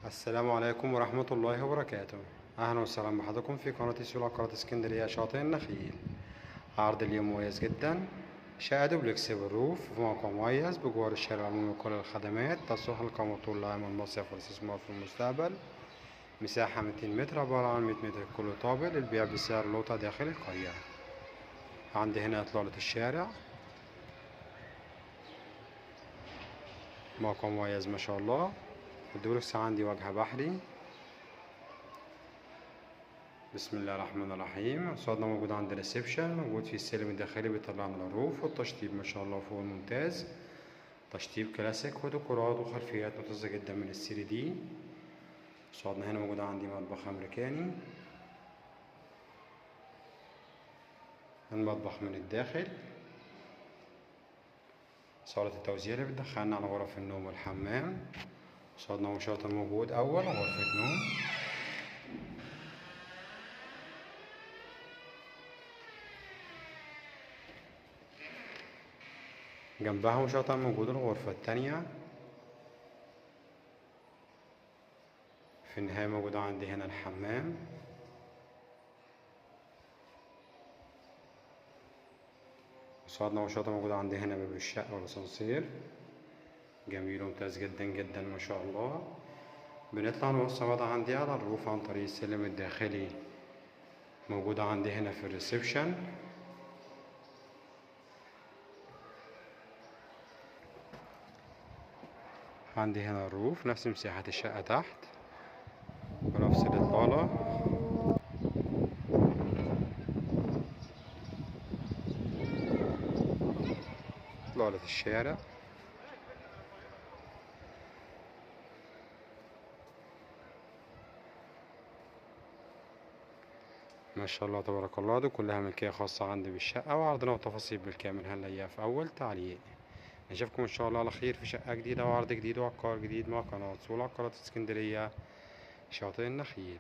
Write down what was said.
السلام عليكم ورحمة الله وبركاته. أهلا وسهلا بحضراتكم في قناة سيول عقارات اسكندرية شاطئ النخيل. عرض اليوم مميز جدا، شقة دوبلكس بالروف في موقع مميز بجوار الشارع العمومي وكل الخدمات، تصلح للقوم طول العام المصيف والاستثمار في المستقبل. مساحة 200 متر، عبارة عن 100 متر كله طابق للبيع بسعر لوطة داخل القرية. عندي هنا إطلالة الشارع، موقع مميز ما شاء الله. الدوبلكس عندي واجهة بحري. بسم الله الرحمن الرحيم. صالنا موجود عند الريسبشن، موجود في السلم الداخلي بيطلعنا للروف، والتشطيب ما شاء الله فوق الممتاز. تشطيب كلاسيك وديكورات وخلفيات ممتازة جدا من السي دي. صالنا هنا موجود عندي مطبخ أمريكاني، المطبخ من الداخل. صالة التوزيع اللي بتدخلنا على غرف النوم والحمام. صالنا مباشرة موجود أول غرفة نوم، جنبها مباشرة موجود الغرفة التانية. في النهاية موجود عندي هنا الحمام. صالنا مباشرة موجود عندي هنا باب الشقة والأسانسير، جميل وممتاز جدا جدا ما شاء الله. بنطلع نوصل عندي على الروف عن طريق السلم الداخلي، موجودة عندي هنا في الريسبشن. عندي هنا الروف نفس مساحة الشقة تحت ونفس الإطلالة. إطلالة الشارع، ما شاء الله تبارك الله. دي كلها ملكية خاصة عندي بالشقة، وعرضنا وتفاصيل بالكامل هنلاقيها في أول تعليق. نشوفكم إن شاء الله على خير في شقة جديدة وعرض جديد وعقار جديد مع قناة سيول عقارات اسكندرية شاطئ النخيل.